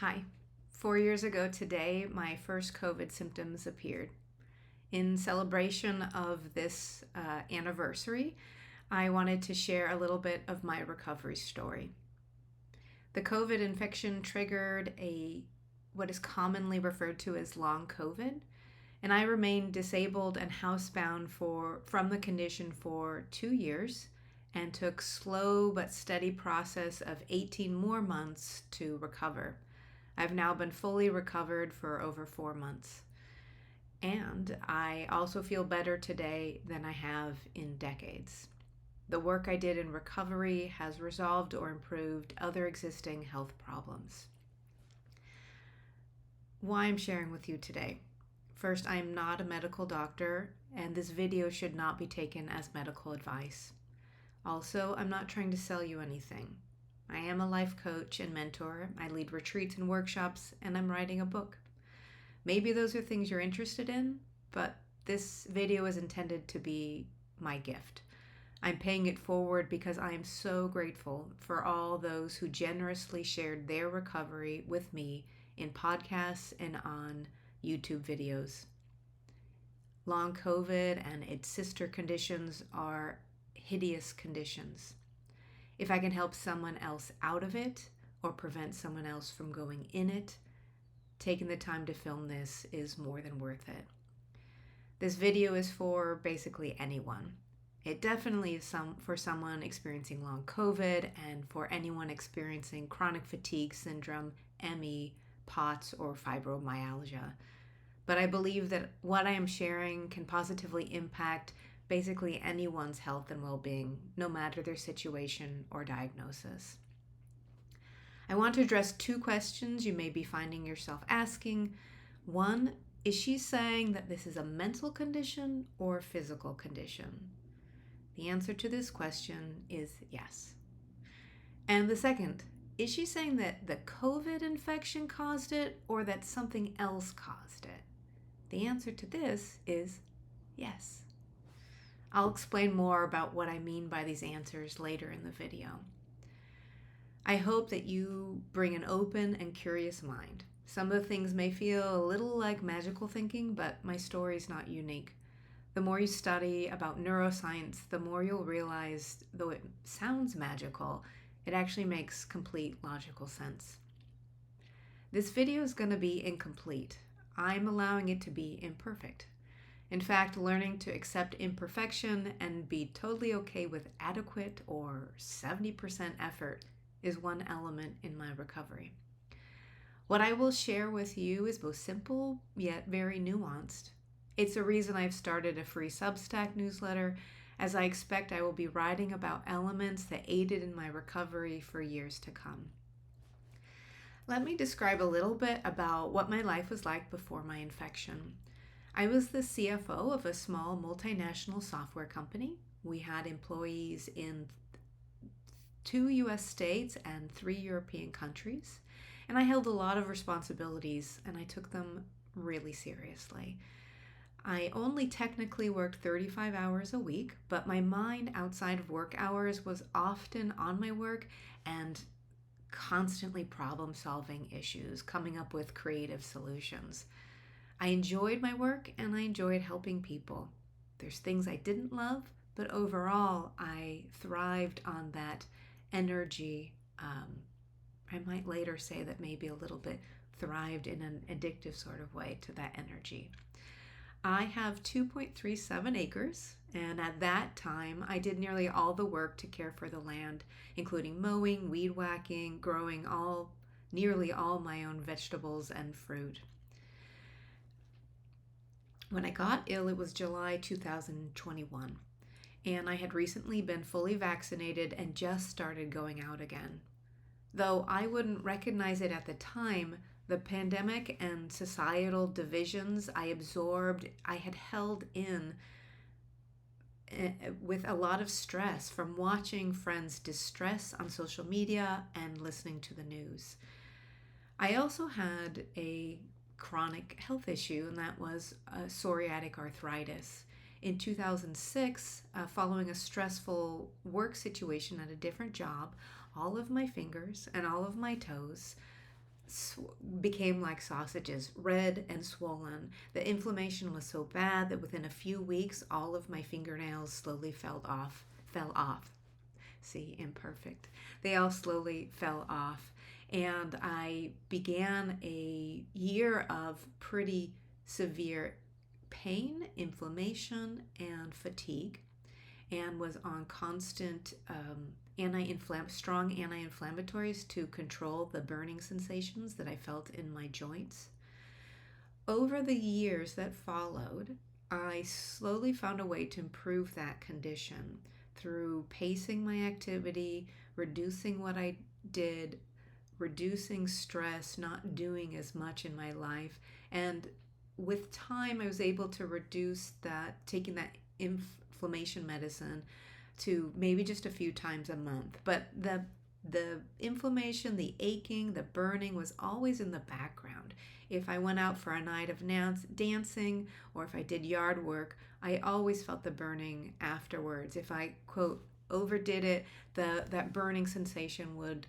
Hi. 4 years ago today, my first COVID symptoms appeared. In celebration of this anniversary, I wanted to share a little bit of my recovery story. The COVID infection triggered what is commonly referred to as long COVID, and I remained disabled and housebound from the condition for 2 years and took slow but steady process of 18 more months to recover. I've now been fully recovered for over 4 months. And I also feel better today than I have in decades. The work I did in recovery has resolved or improved other existing health problems. Why I'm sharing with you today. First, I am not a medical doctor, and this video should not be taken as medical advice. Also, I'm not trying to sell you anything. I am a life coach and mentor. I lead retreats and workshops, and I'm writing a book. Maybe those are things you're interested in, but this video is intended to be my gift. I'm paying it forward because I am so grateful for all those who generously shared their recovery with me in podcasts and on YouTube videos. Long COVID and its sister conditions are hideous conditions. If I can help someone else out of it or prevent someone else from going in it, taking the time to film this is more than worth it. This video is for basically anyone. It definitely is for someone experiencing long COVID and for anyone experiencing chronic fatigue syndrome, ME, POTS, or fibromyalgia. But I believe that what I am sharing can positively impact basically anyone's health and well-being, no matter their situation or diagnosis. I want to address 2 questions you may be finding yourself asking. One, is she saying that this is a mental condition or physical condition? The answer to this question is yes. And the second, is she saying that the COVID infection caused it or that something else caused it? The answer to this is yes. I'll explain more about what I mean by these answers later in the video. I hope that you bring an open and curious mind. Some of the things may feel a little like magical thinking, but my story is not unique. The more you study about neuroscience, the more you'll realize, though it sounds magical, it actually makes complete logical sense. This video is going to be incomplete. I'm allowing it to be imperfect. In fact, learning to accept imperfection and be totally okay with adequate or 70% effort is one element in my recovery. What I will share with you is both simple yet very nuanced. It's a reason I've started a free Substack newsletter, as I expect I will be writing about elements that aided in my recovery for years to come. Let me describe a little bit about what my life was like before my infection. I was the CFO of a small multinational software company. We had employees in 2 US states and 3 European countries, and I held a lot of responsibilities, and I took them really seriously. I only technically worked 35 hours a week, but my mind outside of work hours was often on my work and constantly problem-solving issues, coming up with creative solutions. I enjoyed my work and I enjoyed helping people. There's things I didn't love, but overall I thrived on that energy. I might later say that maybe a little bit thrived in an addictive sort of way to that energy. I have 2.37 acres, and at that time I did nearly all the work to care for the land, including mowing, weed whacking, growing nearly all my own vegetables and fruit. When I got ill, it was July 2021, and I had recently been fully vaccinated and just started going out again. Though I wouldn't recognize it at the time, the pandemic and societal divisions I absorbed, I had held in with a lot of stress from watching friends' distress on social media and listening to the news. I also had a chronic health issue, and that was psoriatic arthritis. In 2006, following a stressful work situation at a different job, all of my fingers and all of my toes became like sausages, red and swollen. The inflammation was so bad that within a few weeks, all of my fingernails slowly fell off. See, imperfect. They all slowly fell off. And I began a year of pretty severe pain, inflammation, and fatigue, and was on constant strong anti-inflammatories to control the burning sensations that I felt in my joints. Over the years that followed, I slowly found a way to improve that condition through pacing my activity, reducing what I did, reducing stress, not doing as much in my life. And with time, I was able to reduce that, taking that inflammation medicine to maybe just a few times a month. But the inflammation, the aching, the burning was always in the background. If I went out for a night of dancing, or if I did yard work, I always felt the burning afterwards. If I, quote, overdid it, that burning sensation would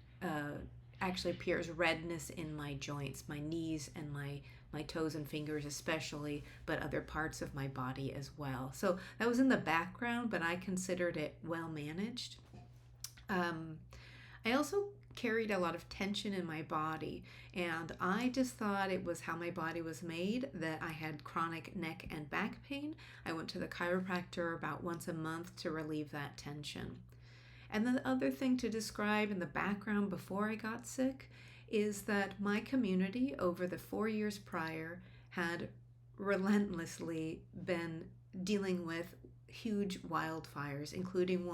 actually appear as redness in my joints, my knees and my toes and fingers especially, but other parts of my body as well. So that was in the background, but I considered it well managed. I also carried a lot of tension in my body, and I just thought it was how my body was made, that I had chronic neck and back pain. I went to the chiropractor about once a month to relieve that tension. And the other thing to describe in the background before I got sick is that my community over the 4 years prior had relentlessly been dealing with huge wildfires, including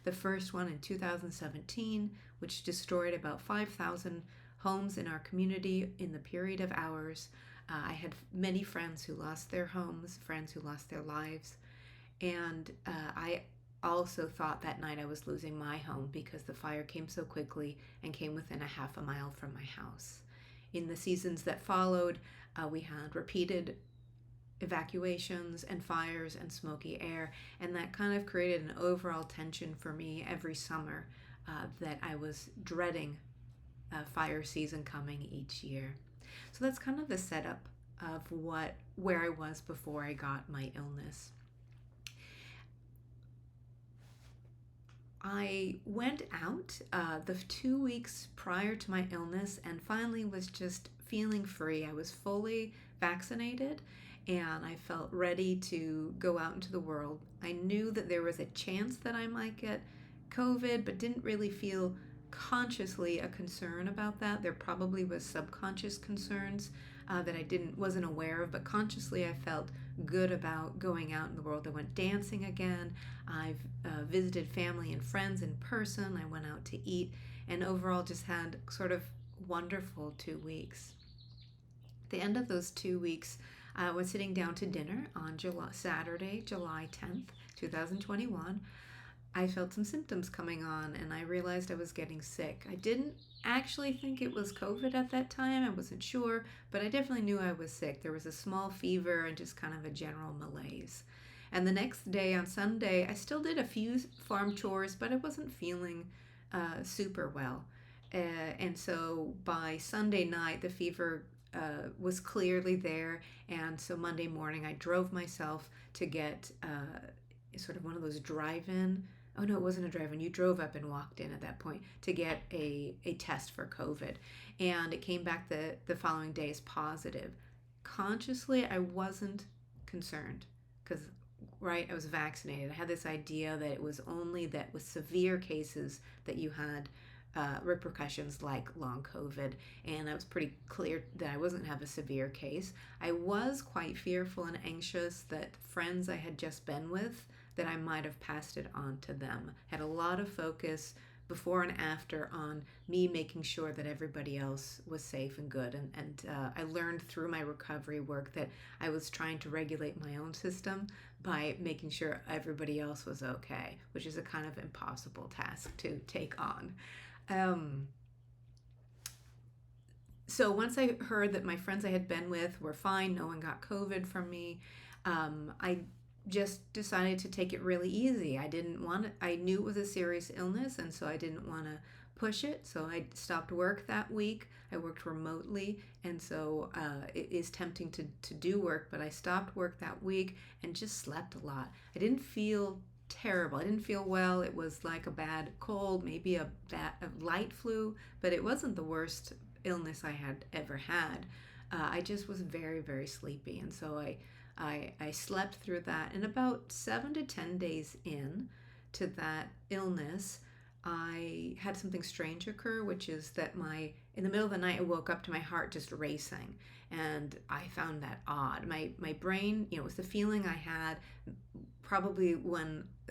the first one in 2017, which destroyed about 5,000 homes in our community in the period of hours. I had many friends who lost their homes, friends who lost their lives, and I also thought that night I was losing my home because the fire came so quickly and came within a half a mile from my house. In the seasons that followed, we had repeated evacuations and fires and smoky air, and that kind of created an overall tension for me every summer that I was dreading fire season coming each year. So that's kind of the setup of where I was before I got my illness. I went out the 2 weeks prior to my illness and finally was just feeling free. I was fully vaccinated and I felt ready to go out into the world. I knew that there was a chance that I might get COVID, but didn't really feel consciously a concern about that. There probably was subconscious concerns that I wasn't aware of, but consciously I felt good about going out in the world. I went dancing again. I've visited family and friends in person. I went out to eat, and overall just had sort of wonderful 2 weeks. At the end of those 2 weeks, I was sitting down to dinner on Saturday, July 10th, 2021. I felt some symptoms coming on, and I realized I was getting sick. I didn't actually think it was COVID at that time. I wasn't sure, but I definitely knew I was sick. There was a small fever and just kind of a general malaise. And the next day, on Sunday, I still did a few farm chores, but I wasn't feeling super well. And so by Sunday night, the fever was clearly there. And so Monday morning, I drove myself to get sort of one of those drive-in. Oh no, it wasn't a drive-in. You drove up and walked in at that point to get a test for COVID. And it came back the following day as positive. Consciously, I wasn't concerned because, right, I was vaccinated. I had this idea that it was only that with severe cases that you had repercussions like long COVID, and I was pretty clear that I wasn't have a severe case. I was quite fearful and anxious that friends I had just been with, that I might have passed it on to them. Had a lot of focus before and after on me making sure that everybody else was safe and good. And I learned through my recovery work that I was trying to regulate my own system by making sure everybody else was okay, which is a kind of impossible task to take on. So once I heard that my friends I had been with were fine, no one got COVID from me, I just decided to take it really easy. I knew it was a serious illness, and so I didn't want to push it. So I stopped work that week. I worked remotely, and so it is tempting to do work, but I stopped work that week and just slept a lot. I didn't feel terrible. I didn't feel well. It was like a bad cold, maybe a light flu, but it wasn't the worst illness I had ever had. I just was very, very sleepy, and so I slept through that. And about 7 to 10 days in to that illness, I had something strange occur, which is that in the middle of the night, I woke up to my heart just racing, and I found that odd. My brain, it was the feeling I had probably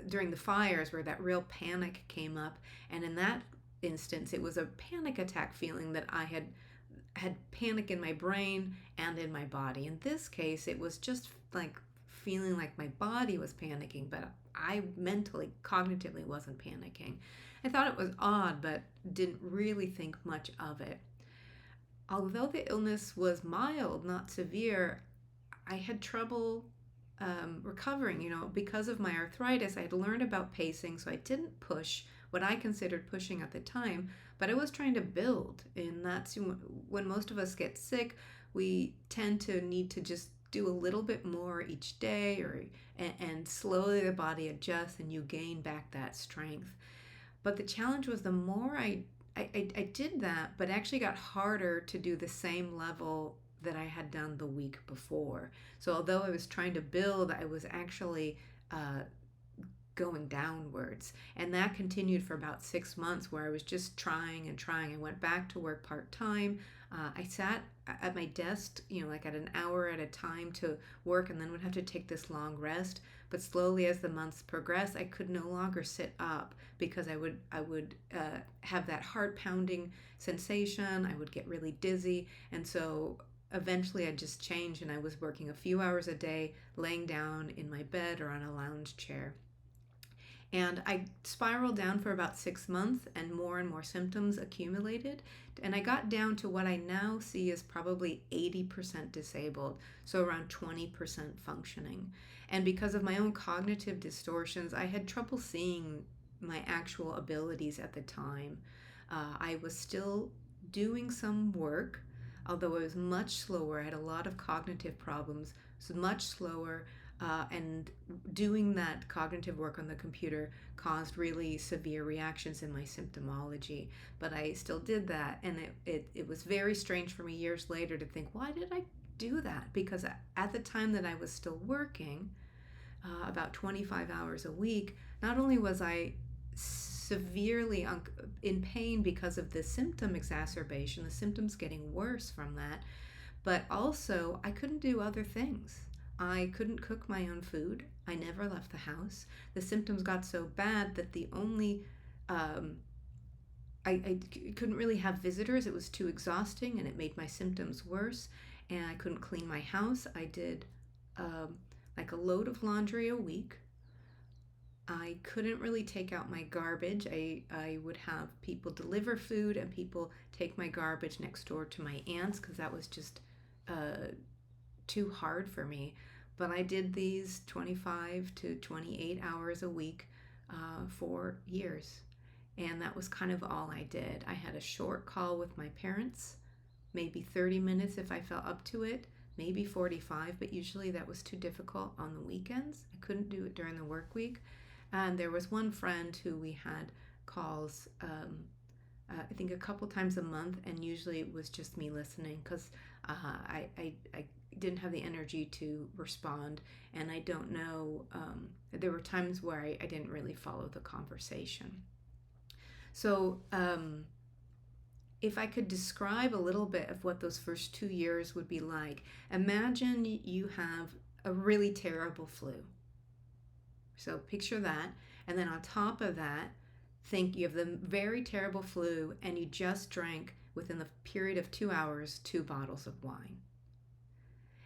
during the fires where that real panic came up, and in that instance, it was a panic attack feeling that I had panic in my brain and in my body. In this case, it was just like feeling like my body was panicking, but I mentally, cognitively wasn't panicking. I thought it was odd, but didn't really think much of it. Although the illness was mild, not severe, I had trouble recovering. Because of my arthritis, I had learned about pacing, so I didn't push what I considered pushing at the time, but I was trying to build. And that's when most of us get sick, we tend to need to just do a little bit more each day, and slowly the body adjusts and you gain back that strength. But the challenge was the more I did that, but it actually got harder to do the same level that I had done the week before. So although I was trying to build, I was actually going downwards. And that continued for about 6 months, where I was just trying and trying. I went back to work part-time. I sat at my desk, like at an hour at a time to work, and then would have to take this long rest. But slowly, as the months progressed, I could no longer sit up because I would have that heart pounding sensation. I would get really dizzy, and so eventually I just changed, and I was working a few hours a day, laying down in my bed or on a lounge chair. And I spiraled down for about 6 months, and more symptoms accumulated. And I got down to what I now see as probably 80% disabled, so around 20% functioning. And because of my own cognitive distortions, I had trouble seeing my actual abilities at the time. I was still doing some work, although it was much slower. I had a lot of cognitive problems, so much slower. And doing that cognitive work on the computer caused really severe reactions in my symptomology. But I still did that, and it was very strange for me years later to think, why did I do that? Because at the time that I was still working, about 25 hours a week, not only was I severely in pain because of the symptom exacerbation, the symptoms getting worse from that, but also I couldn't do other things. I couldn't cook my own food. I never left the house. The symptoms got so bad that I couldn't really have visitors. It was too exhausting, and it made my symptoms worse. And I couldn't clean my house. I did like a load of laundry a week. I couldn't really take out my garbage. I would have people deliver food, and people take my garbage next door to my aunt's, because that was just too hard for me. But I did these 25 to 28 hours a week for years, and that was kind of all I did. I had a short call with my parents, maybe 30 minutes if I felt up to it, maybe 45, but usually that was too difficult on the weekends. I couldn't do it during the work week. And there was one friend who we had calls I think a couple times a month, and usually it was just me listening, because I didn't have the energy to respond, and I don't know, there were times where I didn't really follow the conversation. So if I could describe a little bit of what those first 2 years would be like, imagine you have a really terrible flu. So picture that, and then on top of that, think you have the very terrible flu, and you just drank, within the period of 2 hours, 2 bottles of wine.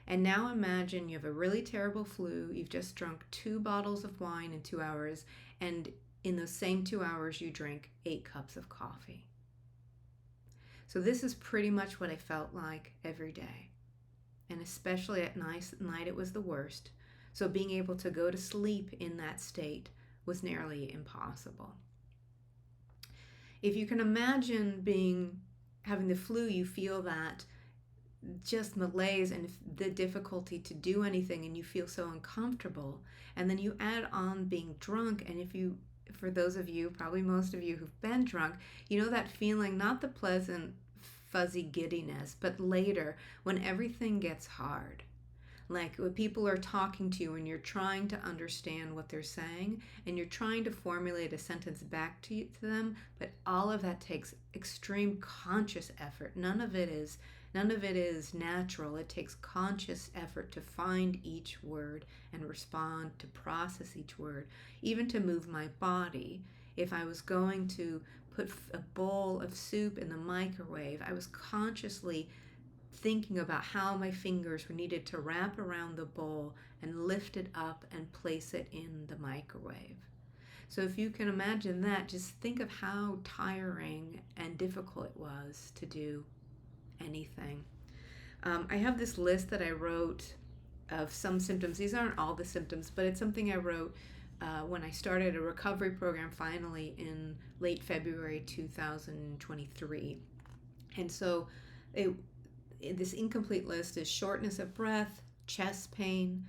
And now imagine you have a really terrible flu, you've just drunk 2 bottles of wine in 2 hours, and in those same 2 hours you drink 8 cups of coffee. So this is pretty much what I felt like every day. And especially at night it was the worst. So being able to go to sleep in that state was nearly impossible. If you can imagine having the flu, you feel that just malaise and the difficulty to do anything, and you feel so uncomfortable. And then you add on being drunk, and for those of you, probably most of you who've been drunk, you know that feeling, not the pleasant fuzzy giddiness, but later when everything gets hard. Like when people are talking to you and you're trying to understand what they're saying and you're trying to formulate a sentence back to them, but all of that takes extreme conscious effort. None of it is natural. It takes conscious effort to find each word and respond, to process each word, even to move my body. If I was going to put a bowl of soup in the microwave, I was consciously thinking about how my fingers were needed to wrap around the bowl and lift it up and place it in the microwave. So if you can imagine that, just think of how tiring and difficult it was to do anything. I have this list that I wrote of some symptoms. These aren't all the symptoms, but it's something I wrote when I started a recovery program finally in late February 2023. And so this incomplete list is shortness of breath, chest pain,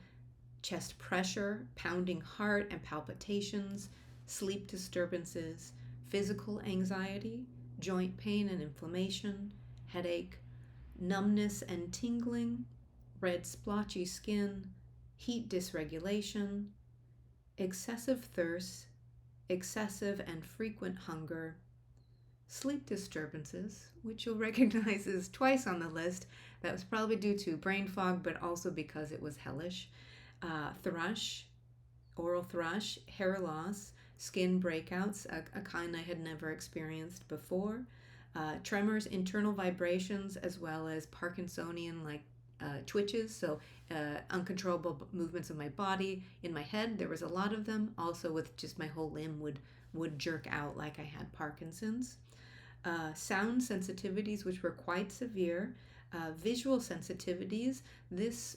chest pressure, pounding heart and palpitations, sleep disturbances, physical anxiety, joint pain and inflammation, headache, numbness and tingling, red splotchy skin, heat dysregulation, excessive thirst, excessive and frequent hunger, sleep disturbances, which you'll recognize is twice on the list. That was probably due to brain fog, but also because it was hellish. Thrush, oral thrush, hair loss, skin breakouts, a kind I had never experienced before, tremors, internal vibrations, as well as Parkinsonian-like twitches, so uncontrollable movements of my body. In my head, there was a lot of them, also with just my whole limb would jerk out like I had Parkinson's. Sound sensitivities, which were quite severe. Visual sensitivities, this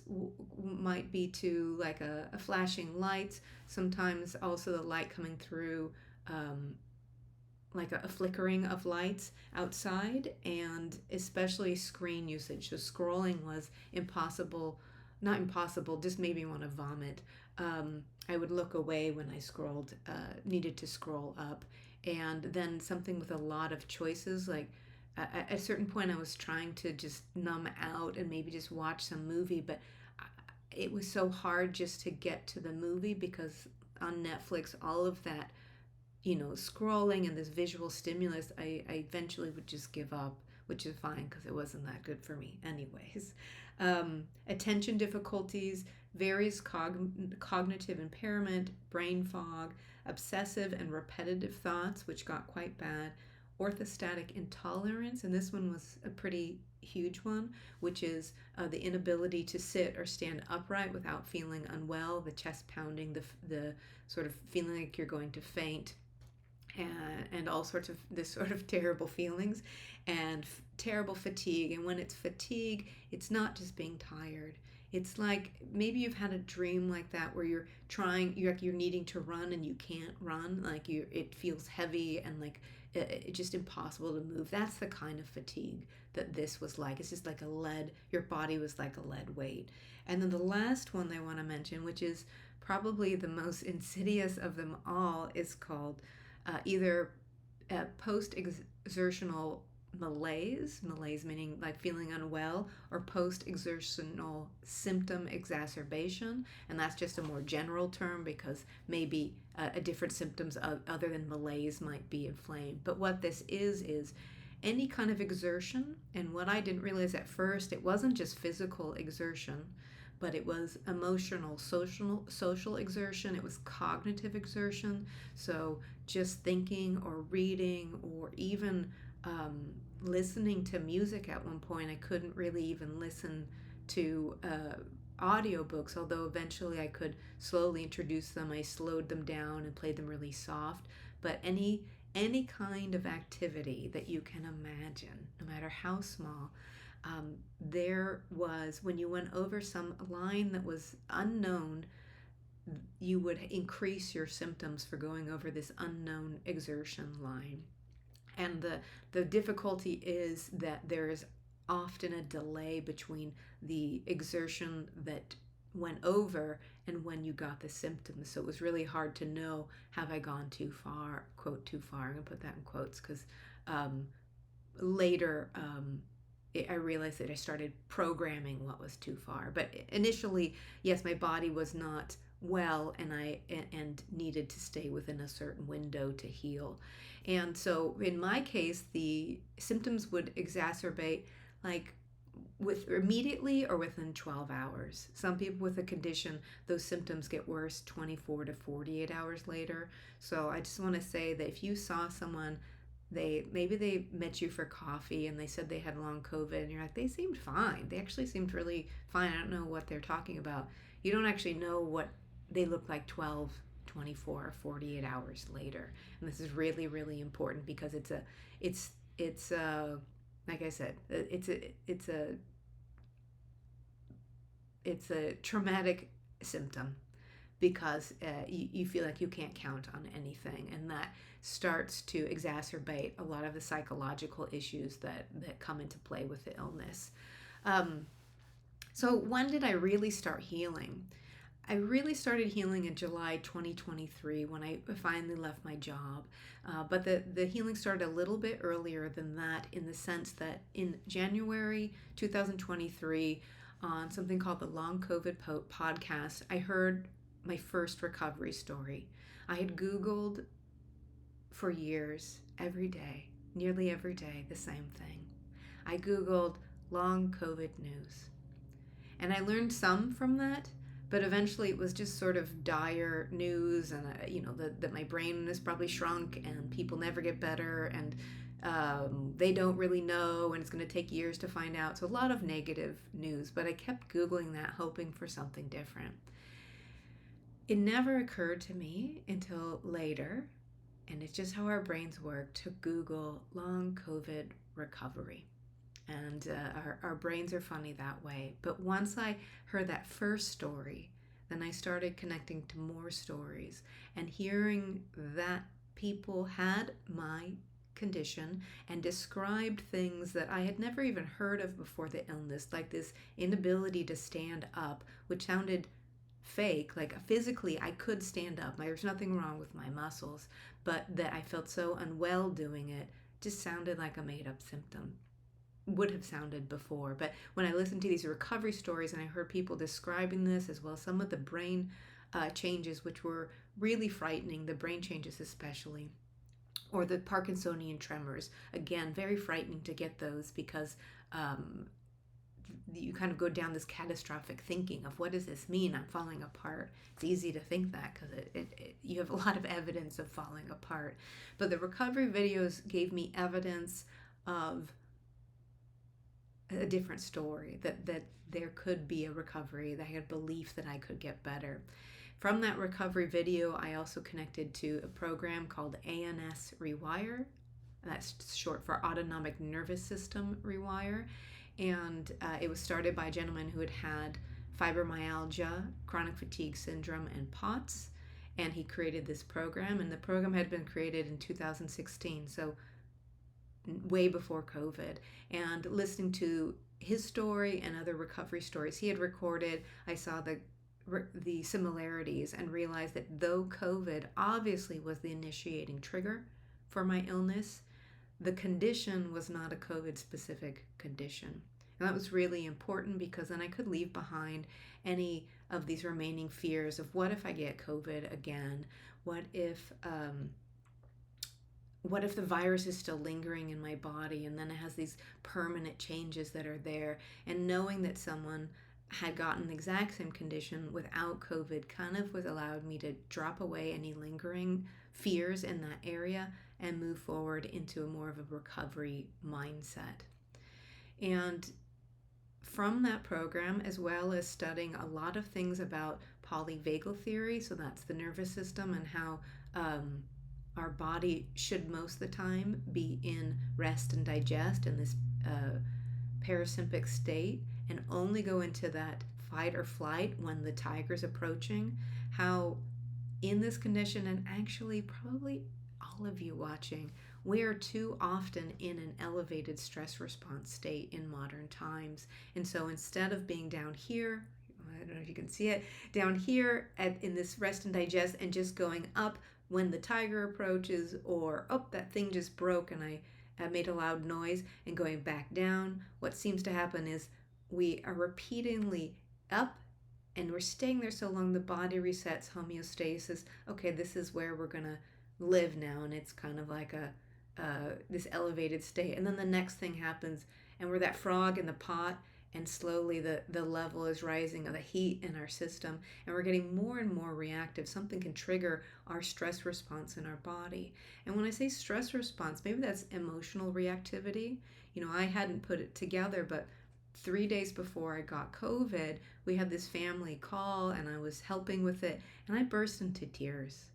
might be to like a flashing light, sometimes also the light coming through like a flickering of lights outside, and especially screen usage. So scrolling was impossible, not impossible, just made me want to vomit. I would look away when I scrolled, needed to scroll up. And then something with a lot of choices, like at a certain point I was trying to just numb out and maybe just watch some movie, but it was so hard just to get to the movie because on Netflix, all of that, scrolling and this visual stimulus, I eventually would just give up, which is fine because it wasn't that good for me anyways. Attention difficulties, various cognitive impairment, brain fog, obsessive and repetitive thoughts, which got quite bad, orthostatic intolerance, and this one was a pretty huge one, which is the inability to sit or stand upright without feeling unwell, the chest pounding, the sort of feeling like you're going to faint, and all sorts of this sort of terrible feelings, and terrible fatigue. And when it's fatigue, it's not just being tired. It's like maybe you've had a dream like that where you're needing to run and you can't run, like it feels heavy and like it's just impossible to move. That's the kind of fatigue that this was like. It's just like your body was like a lead weight. And then the last one I want to mention, which is probably the most insidious of them all, is called either post-exertional malaise meaning like feeling unwell, or post-exertional symptom exacerbation, and that's just a more general term because maybe a different symptoms other than malaise might be inflamed. But what this is any kind of exertion, and what I didn't realize at first, it wasn't just physical exertion, but it was emotional, social exertion. It was cognitive exertion. So just thinking or reading or even listening to music. At one point I couldn't really even listen to audiobooks, although eventually I could slowly introduce them. I slowed them down and played them really soft. But any kind of activity that you can imagine, no matter how small, there was, when you went over some line that was unknown, you would increase your symptoms for going over this unknown exertion line. And the difficulty is that there is often a delay between the exertion that went over and when you got the symptoms. So it was really hard to know, have I gone too far, quote, too far. I'm going to put that in quotes because later I realized that I started programming what was too far. But initially, yes, my body was not well, and I needed to stay within a certain window to heal. And so in my case, the symptoms would exacerbate like with immediately or within 12 hours. Some people with a condition, those symptoms get worse 24 to 48 hours later. So I just want to say that if you saw someone, maybe they met you for coffee and they said they had long COVID, and you're like, they seemed fine. They actually seemed really fine. I don't know what they're talking about. You don't actually know what they look like 12, 24, or 48 hours later. And this is really, really important because it's like I said, it's a traumatic symptom because you feel like you can't count on anything, and that starts to exacerbate a lot of the psychological issues that come into play with the illness. So when did I really start healing? I really started healing in July 2023 when I finally left my job. But the healing started a little bit earlier than that, in the sense that in January 2023, on something called the Long COVID podcast, I heard my first recovery story. I had Googled for years, every day, nearly every day, the same thing. I Googled long COVID news. And I learned some from that, but eventually it was just sort of dire news, and that my brain has probably shrunk and people never get better, and they don't really know, and it's going to take years to find out. So a lot of negative news, but I kept Googling that, hoping for something different. It never occurred to me until later, and it's just how our brains work, to Google long COVID recovery. And our brains are funny that way. But once I heard that first story, then I started connecting to more stories and hearing that people had my condition and described things that I had never even heard of before the illness, like this inability to stand up, which sounded fake. Like physically I could stand up, there's nothing wrong with my muscles, but that I felt so unwell doing it just sounded like a made-up symptom. Would have sounded before. But when I listened to these recovery stories and I heard people describing this, as well as some of the brain changes, which were really frightening, the brain changes especially, or the Parkinsonian tremors, again, very frightening to get those, because you kind of go down this catastrophic thinking of, what does this mean? I'm falling apart. It's easy to think that because you have a lot of evidence of falling apart. But the recovery videos gave me evidence of a different story, that there could be a recovery, that I had belief that I could get better. From that recovery video, I also connected to a program called ANS Rewire. That's short for Autonomic Nervous System Rewire. And it was started by a gentleman who had fibromyalgia, chronic fatigue syndrome, and POTS. And he created this program, and the program had been created in 2016. So way before COVID. And listening to his story and other recovery stories he had recorded, I saw the similarities and realized that though COVID obviously was the initiating trigger for my illness, the condition was not a COVID specific condition. And that was really important, because then I could leave behind any of these remaining fears of, what if I get COVID again? What if the virus is still lingering in my body, and then it has these permanent changes that are there? And knowing that someone had gotten the exact same condition without COVID kind of was allowed me to drop away any lingering fears in that area and move forward into a more of a recovery mindset. And from that program, as well as studying a lot of things about polyvagal theory, so that's the nervous system and how our body should most of the time be in rest and digest in this parasympathetic state, and only go into that fight or flight when the tiger's approaching. How in this condition, and actually probably all of you watching we are too often in an elevated stress response state in modern times. And so instead of being down here, I don't know if you can see it, down here in this rest and digest and just going up when the tiger approaches, or, oh, that thing just broke and I made a loud noise, and going back down, what seems to happen is we are repeatedly up and we're staying there so long the body resets homeostasis. Okay, this is where we're going to live now, and it's kind of like this elevated state. And then the next thing happens, and we're that frog in the pot, and slowly the level is rising of the heat in our system, and we're getting more and more reactive. Something can trigger our stress response in our body. And when I say stress response, maybe that's emotional reactivity. I hadn't put it together, but 3 days before I got COVID, we had this family call and I was helping with it, and I burst into tears.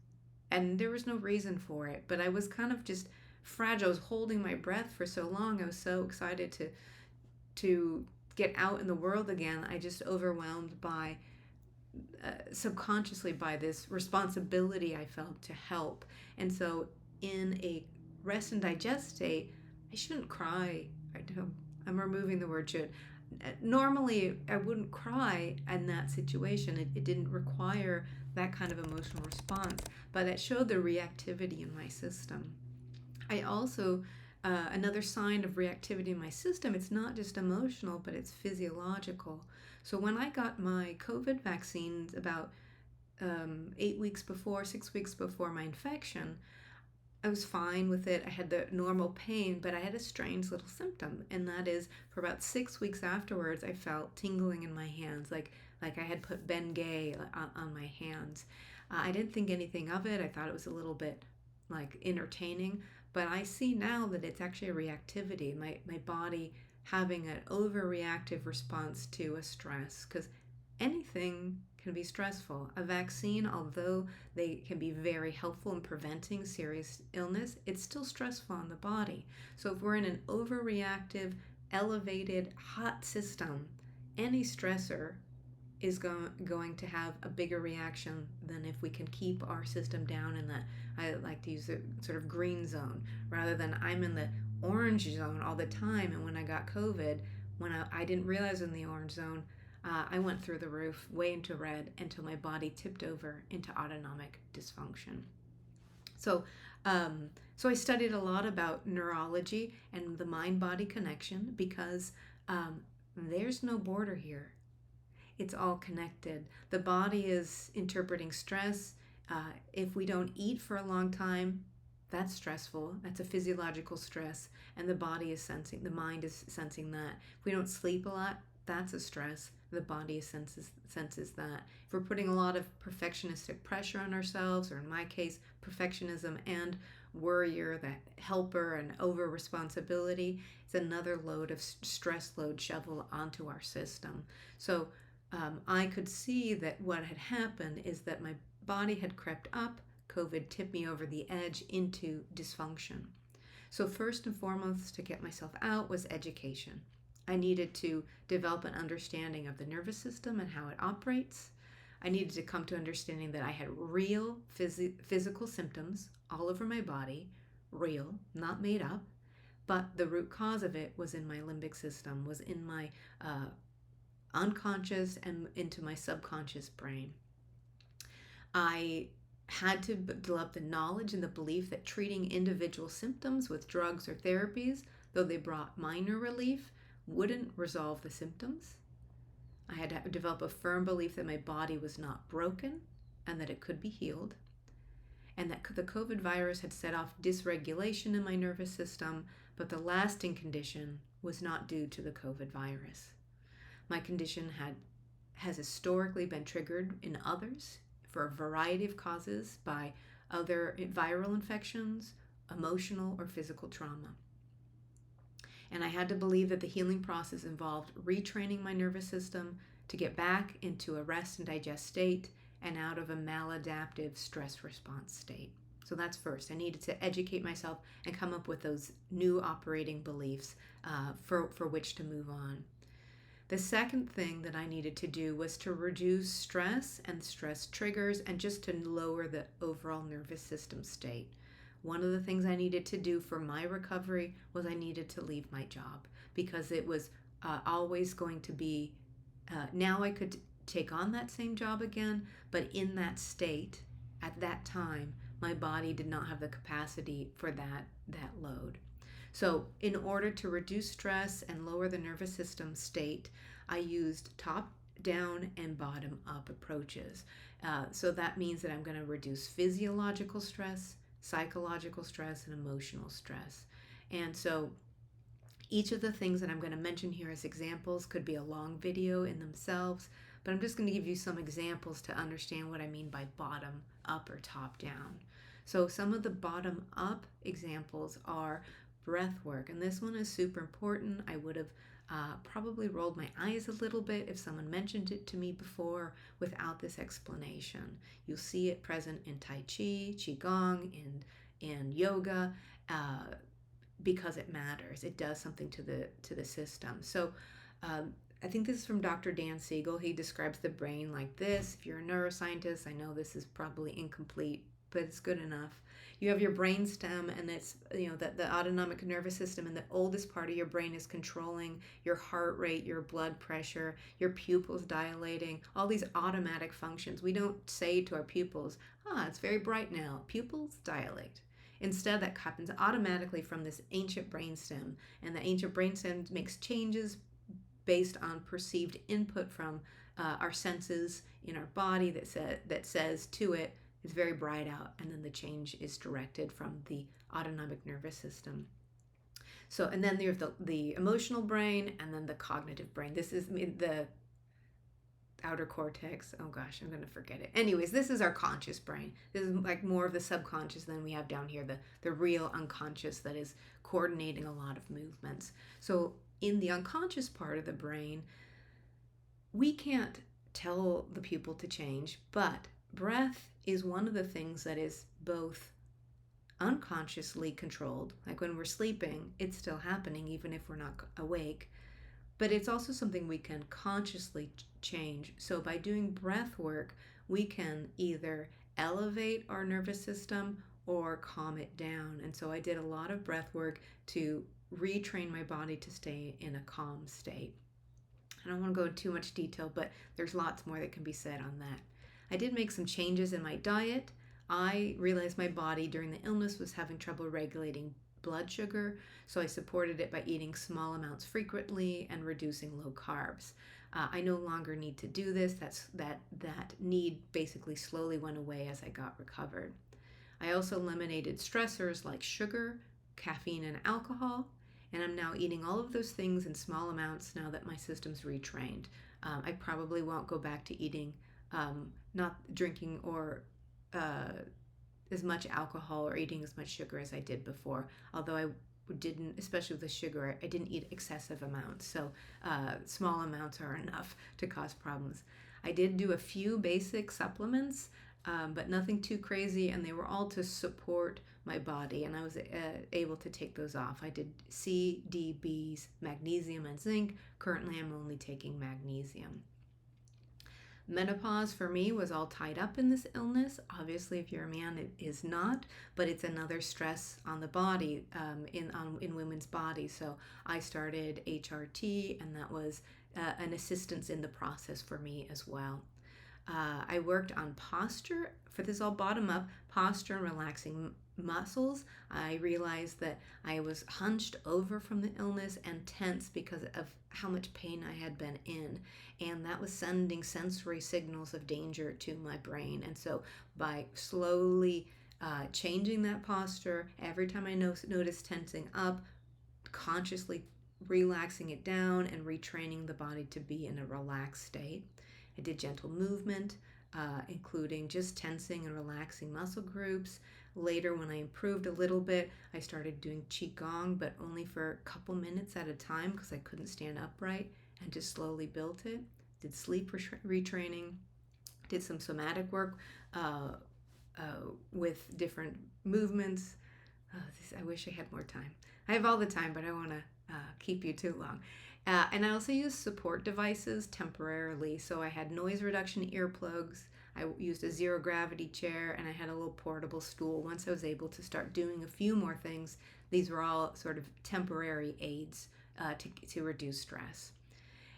And there was no reason for it, but I was kind of just fragile. I was holding my breath for so long. I was so excited to get out in the world again. I just overwhelmed by subconsciously by this responsibility I felt to help. And so in a rest and digest state, I shouldn't cry. I'm removing the word should. Normally I wouldn't cry in that situation. It didn't require that kind of emotional response, but it showed the reactivity in my system. I also another sign of reactivity in my system, it's not just emotional, but it's physiological. So when I got my COVID vaccines about 6 weeks before my infection, I was fine with it. I had the normal pain, but I had a strange little symptom, and that is for about 6 weeks afterwards, I felt tingling in my hands, like I had put Bengay on my hands. I didn't think anything of it. I thought it was a little bit like entertaining, but I see now that it's actually a reactivity, my body having an overreactive response to a stress, because anything can be stressful. A vaccine, although they can be very helpful in preventing serious illness, it's still stressful on the body. So if we're in an overreactive, elevated, hot system, any stressor is going to have a bigger reaction than if we can keep our system down in that, I like to use the sort of green zone, rather than I'm in the orange zone all the time. And when I got COVID, when I didn't realize in the orange zone, I went through the roof, way into red, until my body tipped over into autonomic dysfunction. So I studied a lot about neurology and the mind-body connection, because there's no border here. It's all connected. The body is interpreting stress. If we don't eat for a long time, that's stressful. That's a physiological stress, and the mind is sensing that. If we don't sleep a lot, that's a stress. The body senses that. If we're putting a lot of perfectionistic pressure on ourselves, or in my case, perfectionism and worrier, that helper and over responsibility, it's another load of stress load shoveled onto our system. So I could see that what had happened is that my body had crept up. COVID tipped me over the edge into dysfunction. So first and foremost, to get myself out was education. I needed to develop an understanding of the nervous system and how it operates. I needed to come to understanding that I had real physical symptoms all over my body, real, not made up, but the root cause of it was in my limbic system, was in my unconscious and into my subconscious brain. I had to develop the knowledge and the belief that treating individual symptoms with drugs or therapies, though they brought minor relief, wouldn't resolve the symptoms. I had to develop a firm belief that my body was not broken and that it could be healed, and that the COVID virus had set off dysregulation in my nervous system, but the lasting condition was not due to the COVID virus. My condition has historically been triggered in others for a variety of causes by other viral infections, emotional or physical trauma. And I had to believe that the healing process involved retraining my nervous system to get back into a rest and digest state and out of a maladaptive stress response state. So that's first. I needed to educate myself and come up with those new operating beliefs for which to move on. The second thing that I needed to do was to reduce stress and stress triggers, and just to lower the overall nervous system state. One of the things I needed to do for my recovery was I needed to leave my job, because it was always going to be, now I could take on that same job again, but in that state, at that time, my body did not have the capacity for that load. So in order to reduce stress and lower the nervous system state, I used top down and bottom up approaches. So that means that I'm going to reduce physiological stress, psychological stress, and emotional stress. And so each of the things that I'm going to mention here as examples could be a long video in themselves, but I'm just going to give you some examples to understand what I mean by bottom up or top down. So some of the bottom up examples are breath work, and this one is super important. I would have probably rolled my eyes a little bit if someone mentioned it to me before without this explanation. You'll see it present in Tai Chi, Qigong, in yoga, because it matters. It does something to the system. So I think this is from Dr. Dan Siegel. He describes the brain like this. If you're a neuroscientist, I know this is probably incomplete, but it's good enough. You have your brain stem, and it's, the autonomic nervous system, and the oldest part of your brain is controlling your heart rate, your blood pressure, your pupils dilating, all these automatic functions. We don't say to our pupils, it's very bright now, pupils dilate. Instead, that happens automatically from this ancient brainstem, and the ancient brainstem makes changes based on perceived input from our senses in our body that says to it, it's very bright out, and then the change is directed from the autonomic nervous system. So, and then you have the emotional brain, and then the cognitive brain. This is the outer cortex. Oh gosh, I'm going to forget it. Anyways, this is our conscious brain. This is like more of the subconscious than we have down here, the real unconscious that is coordinating a lot of movements. So in the unconscious part of the brain, we can't tell the pupil to change, but breath is one of the things that is both unconsciously controlled. Like when we're sleeping, it's still happening even if we're not awake, but it's also something we can consciously change. So by doing breath work, we can either elevate our nervous system or calm it down. And so I did a lot of breath work to retrain my body to stay in a calm state. I don't want to go into too much detail, but there's lots more that can be said on that. I did make some changes in my diet. I realized my body during the illness was having trouble regulating blood sugar, so I supported it by eating small amounts frequently and reducing low carbs. I no longer need to do this. That need basically slowly went away as I got recovered. I also eliminated stressors like sugar, caffeine, and alcohol, and I'm now eating all of those things in small amounts now that my system's retrained. I probably won't go back to eating, not drinking or as much alcohol or eating as much sugar as I did before, although I didn't, especially with the sugar, I didn't eat excessive amounts, so small amounts are enough to cause problems. I did do a few basic supplements, but nothing too crazy, and they were all to support my body, and I was able to take those off. I did C, D, Bs, magnesium, and zinc. Currently, I'm only taking magnesium. Menopause for me was all tied up in this illness. Obviously, if you're a man, it is not, but it's another stress on the body, in women's bodies. So I started HRT, and that was an assistance in the process for me as well. I worked on posture. For this all bottom up, posture and relaxing muscles. I realized that I was hunched over from the illness and tense because of how much pain I had been in, and that was sending sensory signals of danger to my brain. And so by slowly changing that posture, every time I noticed tensing up, consciously relaxing it down and retraining the body to be in a relaxed state. I did gentle movement, including just tensing and relaxing muscle groups. Later, when I improved a little bit, I started doing Qigong, but only for a couple minutes at a time because I couldn't stand upright, and just slowly built it. Did sleep retraining, did some somatic work with different movements. I wish I had more time. I have all the time, but I don't want to keep you too long. And I also use support devices temporarily. So I had noise reduction earplugs. I used a zero gravity chair, and I had a little portable stool. Once I was able to start doing a few more things, these were all sort of temporary aids to reduce stress.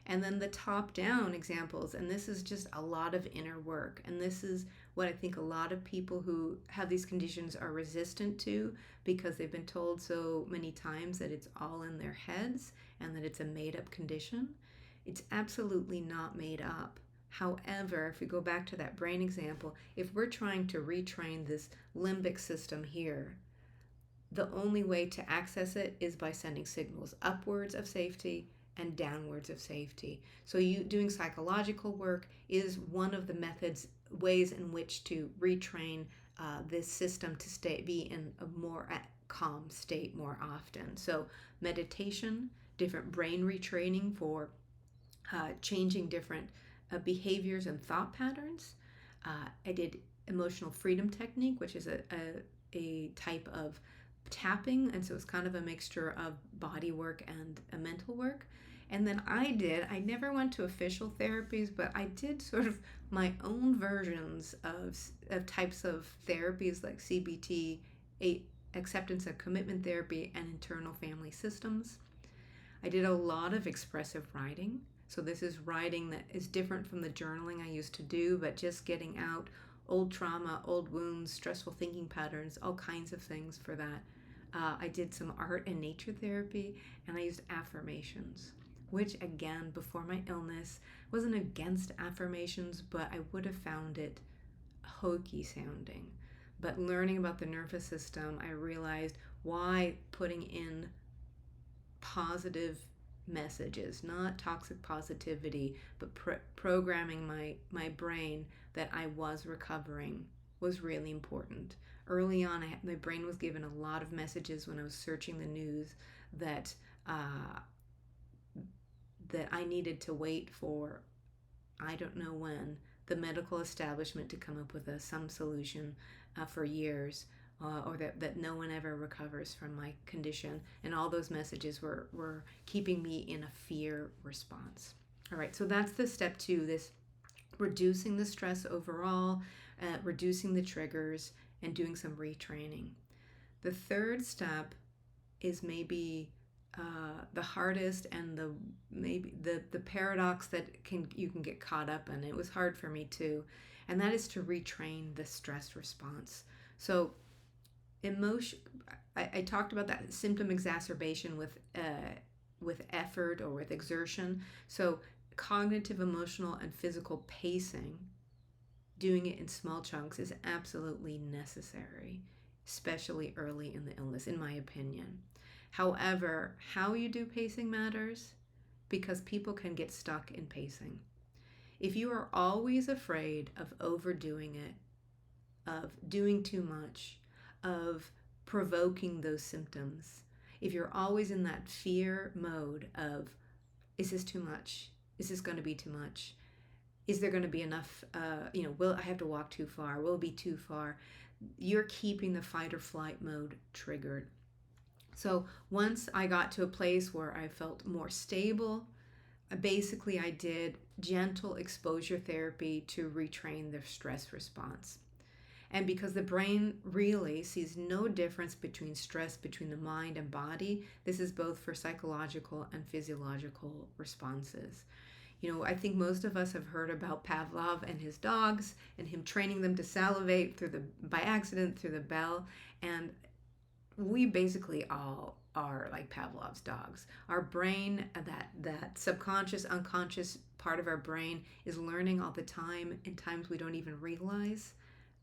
And then the top-down examples, and this is just a lot of inner work. And this is what I think a lot of people who have these conditions are resistant to, because they've been told so many times that it's all in their heads and that it's a made-up condition. It's absolutely not made up. However, if we go back to that brain example, if we're trying to retrain this limbic system here, the only way to access it is by sending signals upwards of safety and downwards of safety. So doing psychological work is one of the ways in which to retrain this system to be in a more calm state more often. So meditation, different brain retraining for changing different behaviors and thought patterns. I did emotional freedom technique, which is a type of tapping, and so it's kind of a mixture of body work and a mental work. And then I never went to official therapies, but I did sort of my own versions of types of therapies like CBT, acceptance and commitment therapy, and internal family systems. I did a lot of expressive writing. So this is writing that is different from the journaling I used to do, but just getting out old trauma, old wounds, stressful thinking patterns, all kinds of things for that. I did some art and nature therapy, and I used affirmations, which again, before my illness, wasn't against affirmations, but I would have found it hokey sounding. But learning about the nervous system, I realized why putting in positive messages, not toxic positivity, but programming my brain that I was recovering was really important. Early on, my brain was given a lot of messages when I was searching the news that I needed to wait for, I don't know when, the medical establishment to come up with some solution for years, or that no one ever recovers from my condition. And all those messages were keeping me in a fear response. All right, so that's the step 2, this reducing the stress overall, reducing the triggers, and doing some retraining. The third step is maybe the hardest, and the paradox that you can get caught up in. It was hard for me too, and that is to retrain the stress response. So I talked about that symptom exacerbation with effort or with exertion. So cognitive, emotional, and physical pacing, doing it in small chunks, is absolutely necessary, especially early in the illness, in my opinion. However, how you do pacing matters, because people can get stuck in pacing. If you are always afraid of overdoing it, of doing too much, of provoking those symptoms, if you're always in that fear mode of, is this too much? Is this going to be too much? Is there going to be enough, will I have to walk too far? Will it be too far? You're keeping the fight or flight mode triggered. So once I got to a place where I felt more stable, basically I did gentle exposure therapy to retrain the stress response. And because the brain really sees no difference between stress between the mind and body, this is both for psychological and physiological responses. I think most of us have heard about Pavlov and his dogs and him training them to salivate by accident through the bell. And we basically all are like Pavlov's dogs. Our brain, that subconscious, unconscious part of our brain, is learning all the time. In times we don't even realize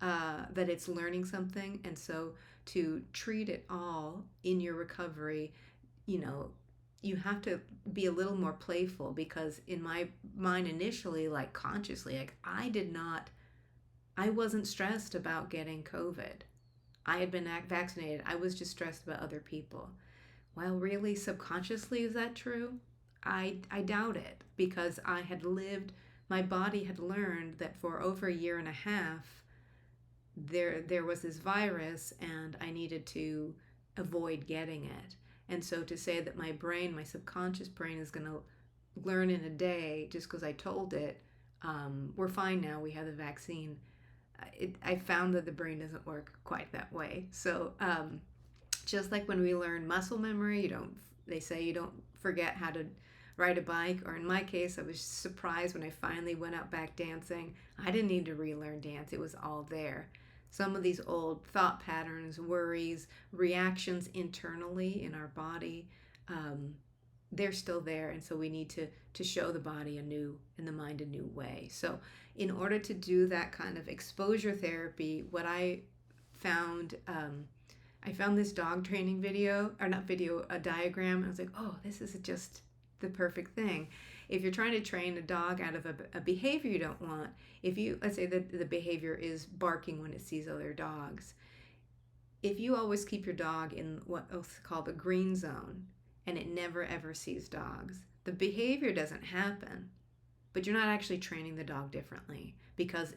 that it's learning something. And so to treat it all in your recovery, you have to be a little more playful, because in my mind initially, like consciously, like I wasn't stressed about getting COVID. I had been vaccinated. I was just stressed about other people. Well, really, subconsciously, is that true? I doubt it, because my body had learned that for over a year and a half, there was this virus, and I needed to avoid getting it. And so to say that my subconscious brain is going to learn in a day just because I told it, We're fine now. We have the vaccine. I found that the brain doesn't work quite that way. So just like when we learn muscle memory, they say you don't forget how to ride a bike, or in my case, I was surprised when I finally went out back dancing. I didn't need to relearn dance. It was all there. Some of these old thought patterns, worries, reactions internally in our body, they're still there, and so we need to show the body and the mind a new way. So in order to do that kind of exposure therapy, what I found, I found this dog training video, or not video, a diagram, and I was like, oh, this is just the perfect thing. If you're trying to train a dog out of a behavior you don't want, let's say that the behavior is barking when it sees other dogs, if you always keep your dog in what's called the green zone, and it never ever sees dogs, the behavior doesn't happen, but you're not actually training the dog differently, because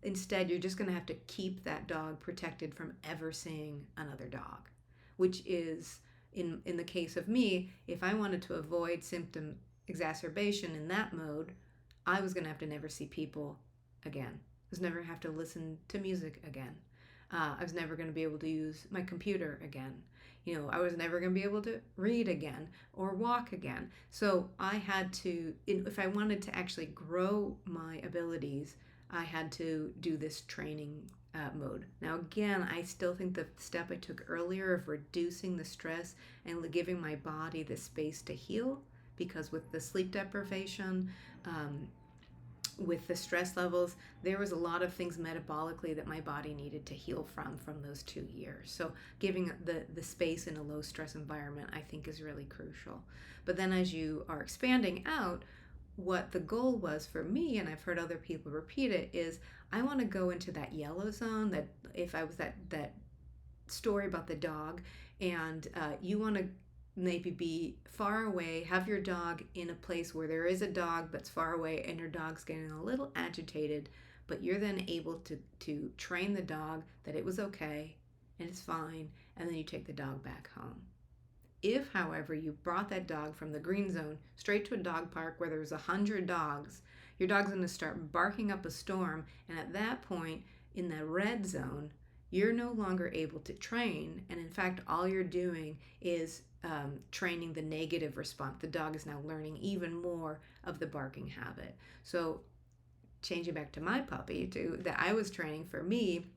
instead you're just going to have to keep that dog protected from ever seeing another dog, which is, in the case of me, if I wanted to avoid symptom exacerbation in that mode, I was going to have to never see people again. I was never have to listen to music again. I was never going to be able to use my computer again. I was never going to be able to read again or walk again. So I had to, if I wanted to actually grow my abilities, I had to do this training mode. Now, again, I still think the step I took earlier of reducing the stress and giving my body the space to heal, because with the sleep deprivation, with the stress levels, there was a lot of things metabolically that my body needed to heal from those 2 years. So giving the space in a low stress environment, I think, is really crucial. But then as you are expanding out, what the goal was for me, and I've heard other people repeat it, is I want to go into that yellow zone, that if I was that story about the dog, and you want to maybe be far away, have your dog in a place where there is a dog that's far away and your dog's getting a little agitated, but you're then able to train the dog that it was okay and it's fine, and then you take the dog back home. If, however, you brought that dog from the green zone straight to a dog park where there's 100 dogs, your dog's going to start barking up a storm, and at that point, in the red zone, you're no longer able to train, and in fact, all you're doing is training the negative response. The dog is now learning even more of the barking habit. So changing back to my puppy, that I was training, for me,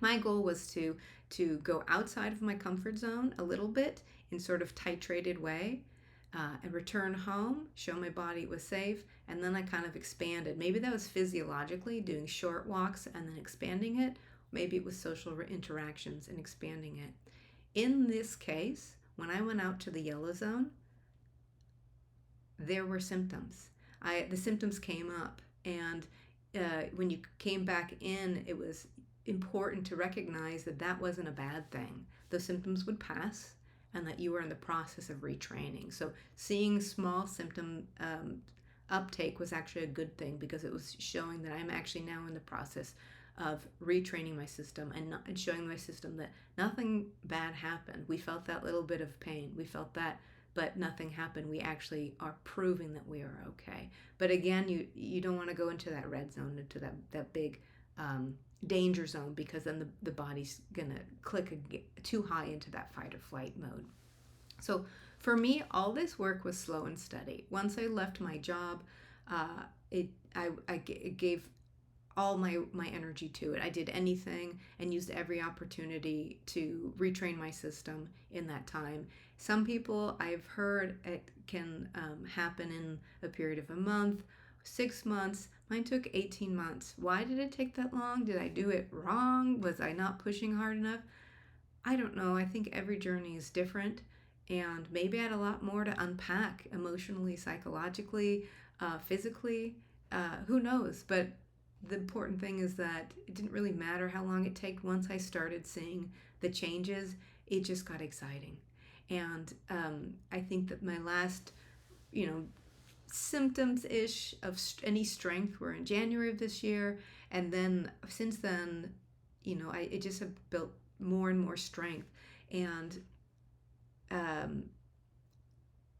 my goal was to go outside of my comfort zone a little bit in sort of titrated way, and return home, show my body it was safe, and then I kind of expanded. Maybe that was physiologically doing short walks and then expanding it. Maybe it was social interactions and expanding it. In this case, when I went out to the yellow zone, there were symptoms. The symptoms came up, and when you came back in, it was important to recognize that that wasn't a bad thing. Those symptoms would pass, and that you were in the process of retraining. So seeing small symptom uptake was actually a good thing, because it was showing that I'm actually now in the process of retraining my system and showing my system that nothing bad happened. We felt that little bit of pain. We felt that, but nothing happened. We actually are proving that we are okay. But again, you don't want to go into that red zone, into that big danger zone, because then the body's gonna click too high into that fight or flight mode. So for me, all this work was slow and steady. Once I left my job, I gave all my energy to it. I did anything and used every opportunity to retrain my system in that time. Some people, I've heard, it can happen in a period of a month, 6 months. Mine took 18 months. Why did it take that long? Did I do it wrong? Was I not pushing hard enough? I don't know. I think every journey is different, and maybe I had a lot more to unpack emotionally, psychologically, physically. Who knows? But the important thing is that it didn't really matter how long it took. Once I started seeing the changes, it just got exciting. And I think that my last, symptoms-ish of any strength were in January of this year. And then since then, I just have built more and more strength. And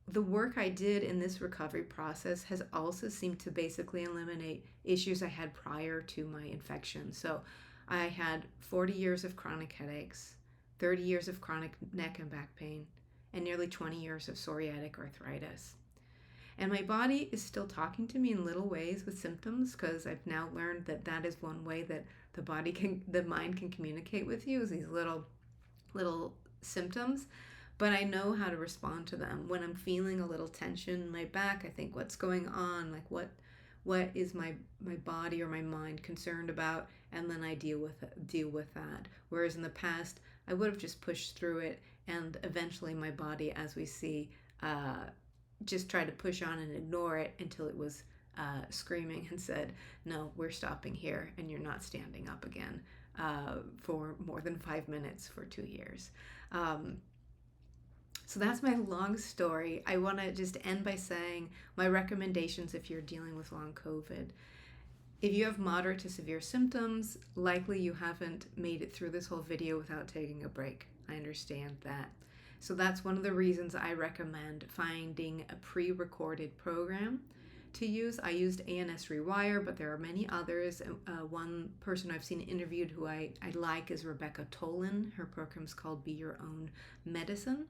the work I did in this recovery process has also seemed to basically eliminate issues I had prior to my infection. So I had 40 years of chronic headaches, 30 years of chronic neck and back pain, and nearly 20 years of psoriatic arthritis. And my body is still talking to me in little ways with symptoms, because I've now learned that that is one way that the mind can communicate with you, is these little symptoms. But I know how to respond to them. When I'm feeling a little tension in my back, I think, what's going on? Like, what is my body or my mind concerned about? And then I deal with that. Whereas in the past, I would have just pushed through it, and eventually my body, as we see, just tried to push on and ignore it until it was screaming and said, no, we're stopping here, and you're not standing up again for more than 5 minutes for 2 years. So that's my long story. I want to just end by saying my recommendations if you're dealing with long COVID. If you have moderate to severe symptoms, likely you haven't made it through this whole video without taking a break. I understand that. So that's one of the reasons I recommend finding a pre-recorded program to use. I used ANS Rewire, but there are many others. One person I've seen interviewed who I like is Tolin. Her program's called Be Your Own Medicine.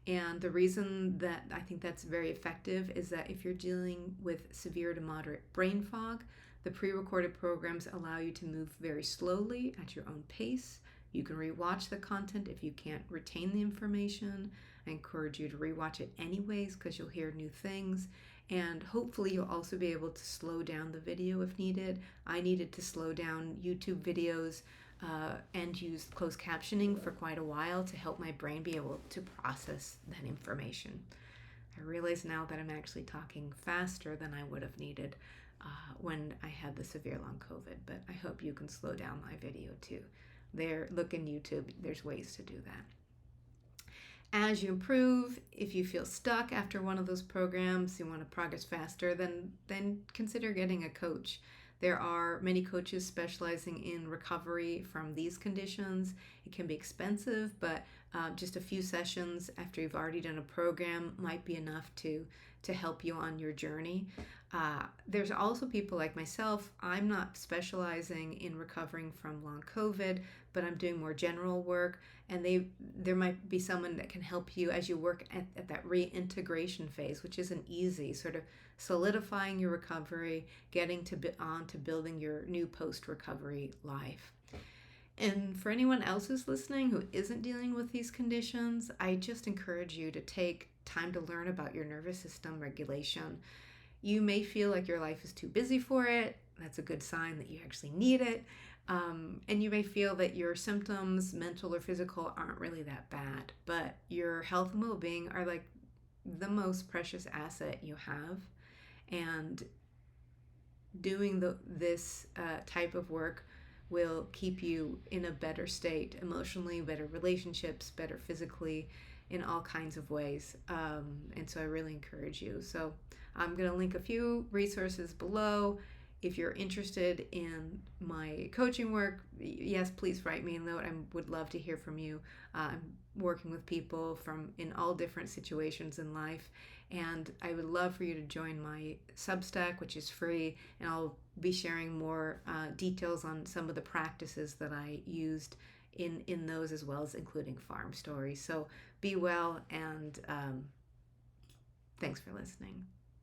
And the reason that I think that's very effective is that if you're dealing with severe to moderate brain fog, the pre-recorded programs allow you to move very slowly at your own pace. You can rewatch the content if you can't retain the information. I encourage you to rewatch it anyways, because you'll hear new things. And hopefully you'll also be able to slow down the video if needed. I needed to slow down YouTube videos and use closed captioning for quite a while to help my brain be able to process that information. I realize now that I'm actually talking faster than I would have needed when I had the severe long COVID, but I hope you can slow down my video too. Look in YouTube, there's ways to do that. As you improve, if you feel stuck after one of those programs, you want to progress faster, then consider getting a coach. There are many coaches specializing in recovery from these conditions. It can be expensive, but just a few sessions after you've already done a program might be enough to help you on your journey. There's also people like myself. I'm not specializing in recovering from long COVID, but I'm doing more general work, and there might be someone that can help you as you work at that reintegration phase, which isn't easy, sort of solidifying your recovery, getting on to building your new post-recovery life. And for anyone else who's listening who isn't dealing with these conditions, I just encourage you to take time to learn about your nervous system regulation. You may feel like your life is too busy for it. That's a good sign that you actually need it. And you may feel that your symptoms, mental or physical, aren't really that bad, but your health and well-being are like the most precious asset you have. And doing this type of work will keep you in a better state emotionally, better relationships, better physically, in all kinds of ways. And so I really encourage you. So I'm going to link a few resources below. If you're interested in my coaching work, yes, please write me a note. I would love to hear from you. I'm working with people in all different situations in life, and I would love for you to join my Substack, which is free, and I'll be sharing more details on some of the practices that I used in those, as well as including farm stories. So be well, and thanks for listening.